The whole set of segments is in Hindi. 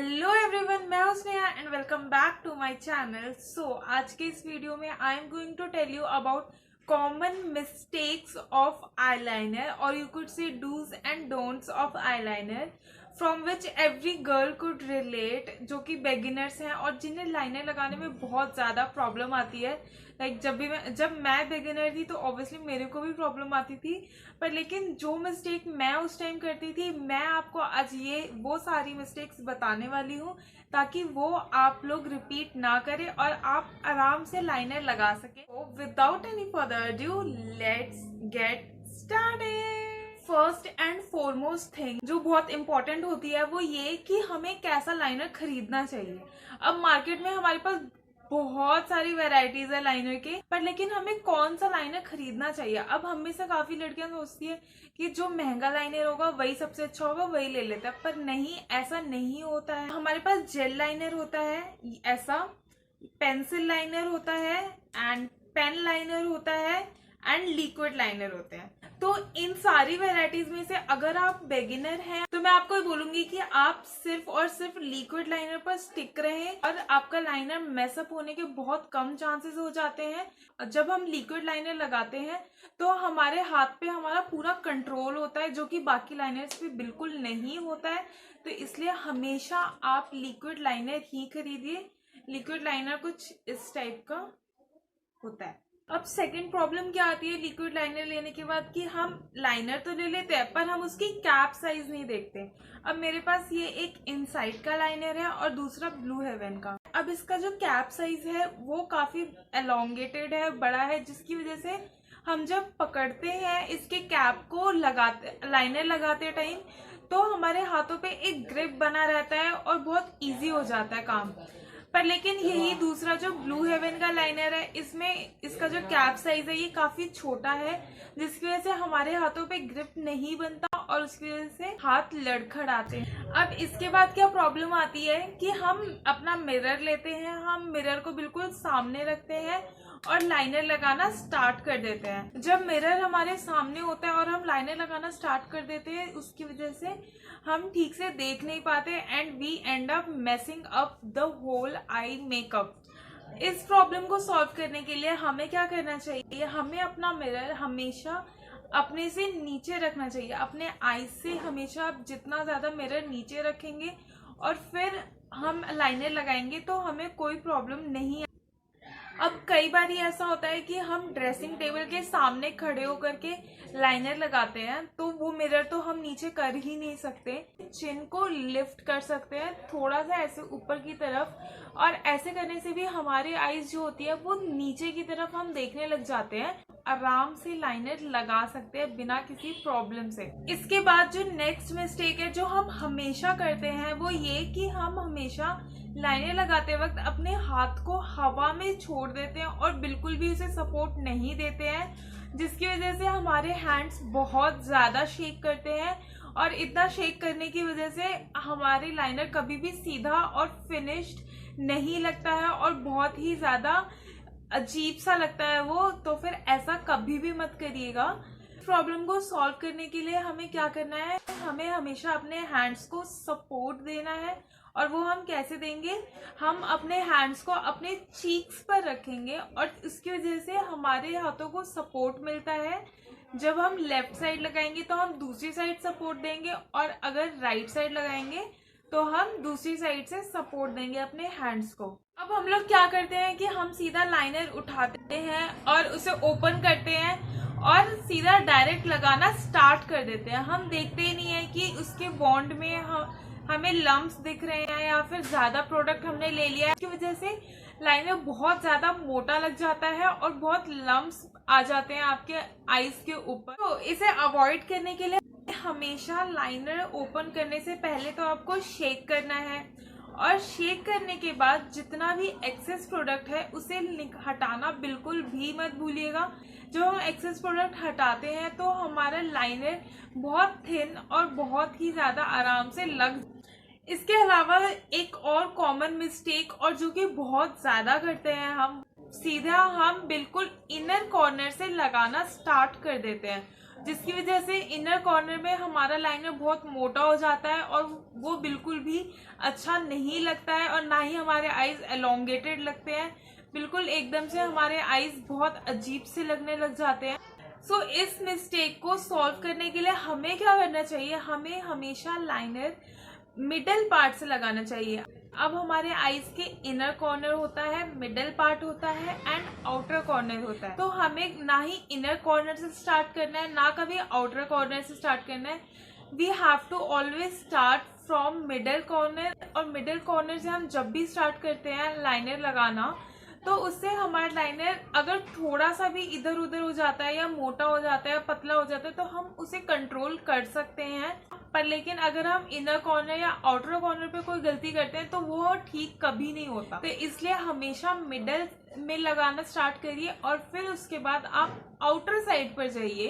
हेलो एवरीवन, मैं हूं Sneha and welcome back to my channel. आज के इस वीडियो में I am going to tell you about common mistakes of eyeliner और you could say dos and don'ts of eyeliner from which every girl could relate, जो कि बेगिनर्स हैं और जिन्हें लाइनर लगाने में बहुत ज़्यादा प्रॉब्लम आती है। जब मैं बेगिनर थी तो ऑब्वियसली मेरे को भी प्रॉब्लम आती थी, पर लेकिन जो मिस्टेक मैं उस टाइम करती थी, मैं आपको आज वो सारी मिस्टेक्स बताने वाली हूँ ताकि वो आप लोग रिपीट ना करें और आप आराम से लाइनर लगा सकें। Without any further due, let's get started. First and foremost thing जो बहुत इंपॉर्टेंट होती है वो ये कि हमें कैसा लाइनर खरीदना चाहिए। अब मार्केट में हमारे पास बहुत सारी वैरायटीज है लाइनर के, पर लेकिन हमें कौन सा लाइनर खरीदना चाहिए। अब हम में से काफी लड़कियां सोचती है कि जो महंगा लाइनर होगा वही सबसे अच्छा होगा, वही ले लेता है, पर नहीं, ऐसा नहीं होता है। हमारे पास जेल लाइनर होता है, ऐसा पेंसिल लाइनर होता है एंड पेन लाइनर होता है एंड लिक्विड लाइनर होते हैं। तो इन सारी वैरायटीज में से अगर आप बिगिनर हैं तो मैं आपको बोलूंगी कि आप सिर्फ और सिर्फ लिक्विड लाइनर पर स्टिक रहें और आपका लाइनर मेसअप होने के बहुत कम चांसेस हो जाते हैं। जब हम लिक्विड लाइनर लगाते हैं तो हमारे हाथ पे हमारा पूरा कंट्रोल होता है, जो कि बाकी लाइनर्स पे बिल्कुल नहीं होता है। तो इसलिए हमेशा आप लिक्विड लाइनर ही खरीदिए। लिक्विड लाइनर कुछ इस टाइप का होता है। अब सेकंड प्रॉब्लम क्या आती है लिक्विड लाइनर लेने के बाद कि हम लाइनर तो ले लेते हैं पर हम उसकी कैप साइज नहीं देखते। अब मेरे पास ये एक इनसाइड का लाइनर है और दूसरा ब्लू हेवन का। अब इसका जो कैप साइज है वो काफी एलोंगेटेड है, बड़ा है, जिसकी वजह से हम जब पकड़ते हैं इसके कैप को लाइनर लगाते टाइम तो हमारे हाथों पे एक ग्रिप बना रहता है और बहुत ईजी हो जाता है काम। पर लेकिन यही दूसरा जो ब्लू हेवन का लाइनर है, इसमें इसका जो कैप साइज है ये काफी छोटा है, जिसकी वजह से हमारे हाथों पे ग्रिप नहीं बनता और उसकी वजह से हाथ लड़खड़ाते हैं। अब इसके बाद क्या प्रॉब्लम आती है कि हम अपना मिरर लेते हैं, हम मिरर को बिल्कुल सामने रखते हैं और लाइनर लगाना स्टार्ट कर देते हैं। जब मिरर हमारे सामने होता है और हम लाइनर लगाना स्टार्ट कर देते हैं, उसकी वजह से हम ठीक से देख नहीं पाते and we end up messing up the whole eye makeup. इस प्रॉब्लम को सॉल्व करने के लिए हमें क्या करना चाहिए, हमें अपना मिरर हमेशा अपने से नीचे रखना चाहिए। अपने आईज से हमेशा आप जितना ज्यादा मिरर नीचे रखेंगे और फिर हम लाइनर लगाएंगे तो हमें कोई प्रॉब्लम नहीं। अब कई बार ऐसा होता है कि हम ड्रेसिंग टेबल के सामने खड़े होकर के लाइनर लगाते हैं तो वो मिरर तो हम नीचे कर ही नहीं सकते। चिन को लिफ्ट कर सकते हैं थोड़ा सा ऐसे ऊपर की तरफ, और ऐसे करने से भी हमारी आईज जो होती है वो नीचे की तरफ हम देखने लग जाते हैं। आराम से लाइनर लगा सकते हैं बिना किसी प्रॉब्लम से। इसके बाद जो नेक्स्ट मिस्टेक है जो हम हमेशा करते हैं वो ये कि हम हमेशा लाइनर लगाते वक्त अपने हाथ को हवा में छोड़ देते हैं और बिल्कुल भी उसे सपोर्ट नहीं देते हैं, जिसकी वजह से हमारे हैंड्स बहुत ज्यादा शेक करते हैं और इतना शेक करने की वजह से हमारे लाइनर कभी भी सीधा और फिनिश्ड नहीं लगता है और बहुत ही ज्यादा अजीब सा लगता है वो। तो फिर ऐसा कभी भी मत करिएगा। प्रॉब्लम को सॉल्व करने के लिए हमें क्या करना है, हमें हमेशा अपने हैंड्स को सपोर्ट देना है। और वो हम कैसे देंगे, हम अपने हैंड्स को अपने चीक्स पर रखेंगे और इसकी वजह से हमारे हाथों को सपोर्ट मिलता है। जब हम लेफ्ट साइड लगाएंगे तो हम दूसरी साइड सपोर्ट देंगे और अगर राइट साइड लगाएंगे तो हम दूसरी साइड से सपोर्ट देंगे अपने हैंड्स को। अब हम लोग क्या करते हैं कि हम सीधा लाइनर उठाते हैं और उसे ओपन करते हैं और सीधा डायरेक्ट लगाना स्टार्ट कर देते हैं। हम देखते ही नहीं है कि उसके बॉन्ड में हमें लम्प्स दिख रहे हैं या फिर ज्यादा प्रोडक्ट हमने ले लिया है। इसकी वजह से लाइनर बहुत ज्यादा मोटा लग जाता है और बहुत लम्प्स आ जाते हैं आपके आईज के ऊपर। तो इसे अवॉइड करने के लिए हमेशा लाइनर ओपन करने से पहले तो आपको शेक करना है और शेक करने के बाद जितना भी एक्सेस प्रोडक्ट है उसे हटाना बिल्कुल भी मत भूलिएगा। जब हम एक्सेस प्रोडक्ट हटाते हैं तो हमारा लाइनर बहुत थिन और बहुत ही ज्यादा आराम से लग। इसके अलावा एक और कॉमन मिस्टेक और जो कि बहुत ज्यादा करते हैं हम बिल्कुल इनर कॉर्नर से लगाना स्टार्ट कर देते हैं। जिसकी वजह से इनर कॉर्नर में हमारा लाइनर बहुत मोटा हो जाता है और वो बिल्कुल भी अच्छा नहीं लगता है और ना ही हमारे आईज एलोंगेटेड लगते हैं। बिल्कुल एकदम से हमारे आईज बहुत अजीब से लगने लग जाते हैं। सो इस मिस्टेक को सॉल्व करने के लिए हमें क्या करना चाहिए, हमें हमेशा लाइनर मिडल पार्ट से लगाना चाहिए। अब हमारे आईज के इनर कॉर्नर होता है, मिडल पार्ट होता है एंड आउटर कॉर्नर होता है। तो हमें ना ही इनर कॉर्नर से स्टार्ट करना है ना कभी आउटर कॉर्नर से स्टार्ट करना है। We have to always start from middle corner. और मिडल कॉर्नर से हम जब भी स्टार्ट करते हैं लाइनर लगाना, तो उससे हमारा लाइनर अगर थोड़ा सा भी इधर उधर हो जाता है या मोटा हो जाता है या पतला हो जाता है तो हम उसे कंट्रोल कर सकते हैं। पर लेकिन अगर हम इनर कॉर्नर या आउटर कॉर्नर पे कोई गलती करते हैं तो वो ठीक कभी नहीं होता। तो इसलिए हमेशा मिडल में लगाना स्टार्ट करिए और फिर उसके बाद आप आउटर साइड पर जाइए।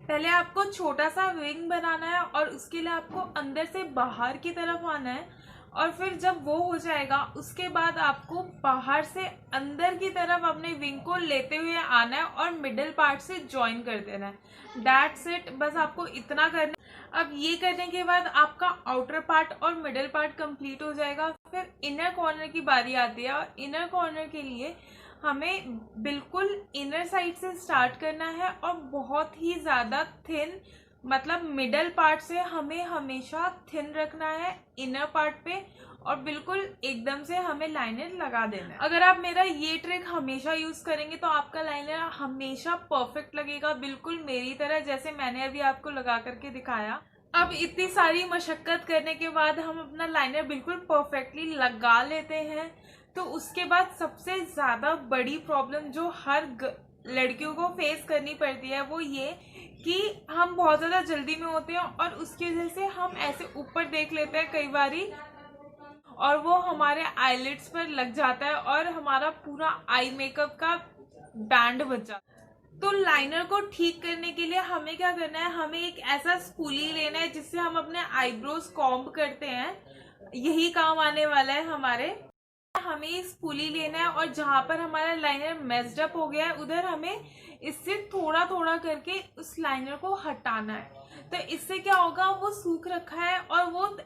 पहले आपको छोटा सा विंग बनाना है और उसके लिए आपको अंदर से बाहर की तरफ आना है और फिर जब वो हो जाएगा उसके बाद आपको बाहर से अंदर की तरफ अपने विंग को लेते हुए आना है और मिडिल पार्ट से ज्वाइन कर देना है। दैट्स इट, बस आपको इतना करना है। अब ये करने के बाद आपका आउटर पार्ट और मिडिल पार्ट कंप्लीट हो जाएगा। फिर इनर कॉर्नर की बारी आती है और इनर कॉर्नर के लिए हमें बिल्कुल इनर साइड से स्टार्ट करना है और बहुत ही ज्यादा थिन, मतलब मिडल पार्ट से हमें हमेशा थिन रखना है इनर पार्ट पे और बिल्कुल एकदम से हमें लाइनर लगा देना है। अगर आप मेरा ये ट्रिक हमेशा यूज करेंगे तो आपका लाइनर हमेशा परफेक्ट लगेगा, बिल्कुल मेरी तरह जैसे मैंने अभी आपको लगा करके दिखाया। अब इतनी सारी मशक्कत करने के बाद हम अपना लाइनर बिल्कुल परफेक्टली लगा लेते हैं। तो उसके बाद सबसे ज्यादा बड़ी प्रॉब्लम जो हर लड़कियों को फेस करनी पड़ती है वो ये कि हम बहुत ज्यादा जल्दी में होते हैं और उसकी वजह से हम ऐसे ऊपर देख लेते हैं कई बारी और वो हमारे आईलिड्स पर लग जाता है और हमारा पूरा आई मेकअप का बैंड बच जाता है। तो लाइनर को ठीक करने के लिए हमें क्या करना है, हमें एक ऐसा स्पूली लेना है जिससे हम अपने आईब्रोज कॉम्ब करते हैं, यही काम आने वाला है हमारे। हमें इस पुली लेना है और जहां पर हमारा लाइनर मेस्ड अप हो गया है उधर हमें इससे थोड़ा थोड़ा करके उस लाइनर को हटाना है। तो इससे क्या होगा, वो सूख रखा है और वो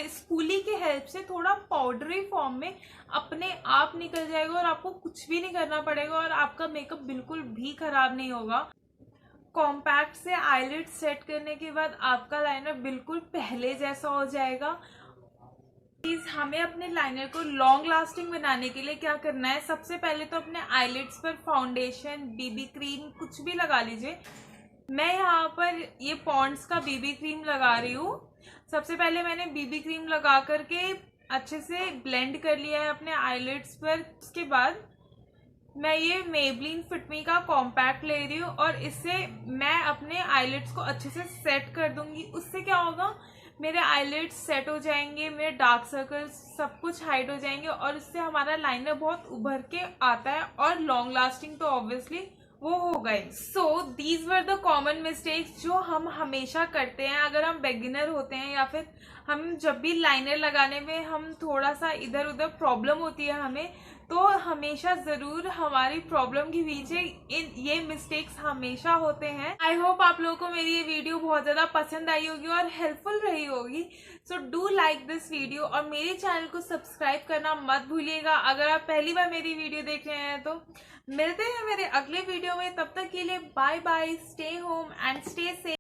स्पूली की हेल्प से थोड़ा पाउडरी फॉर्म में अपने आप निकल जाएगा और आपको कुछ भी नहीं करना पड़ेगा और आपका मेकअप बिल्कुल भी खराब नहीं होगा। कॉम्पैक्ट से आईलिड सेट करने के बाद आपका लाइनर बिल्कुल पहले जैसा हो जाएगा। हमें अपने लाइनर को लॉन्ग लास्टिंग बनाने के लिए क्या करना है, सबसे पहले तो अपने आईलिड्स पर फाउंडेशन, बीबी क्रीम कुछ भी लगा लीजिए। मैं यहाँ पर ये पॉन्ड्स का बीबी क्रीम लगा रही हूँ। सबसे पहले मैंने बीबी क्रीम लगा करके अच्छे से ब्लेंड कर लिया है अपने आईलिड्स पर। उसके बाद मैं ये मेबलिन फिट मी का कॉम्पैक्ट ले रही हूँ और इससे मैं अपने आईलिड्स को अच्छे से सेट कर दूंगी। उससे क्या होगा, मेरे आईलिड्स सेट हो जाएंगे, मेरे डार्क सर्कल्स सब कुछ हाइड हो जाएंगे और इससे हमारा लाइनर बहुत उभर के आता है और लॉन्ग लास्टिंग तो ऑब्वियसली वो होगा ही। So these were the common mistakes जो हम हमेशा करते हैं अगर हम बिगिनर होते हैं या फिर हम जब भी लाइनर लगाने में हम थोड़ा सा इधर उधर प्रॉब्लम होती है हमें, तो हमेशा जरूर हमारी प्रॉब्लम के पीछे ये मिस्टेक्स हमेशा होते हैं। आई होप आप लोगों को मेरी ये वीडियो बहुत ज्यादा पसंद आई होगी और हेल्पफुल रही होगी। So do like this video और मेरे चैनल को सब्सक्राइब करना मत भूलिएगा अगर आप पहली बार मेरी वीडियो देख रहे हैं। तो मिलते हैं मेरे अगले वीडियो में, तब तक के लिए bye bye, stay home and stay safe.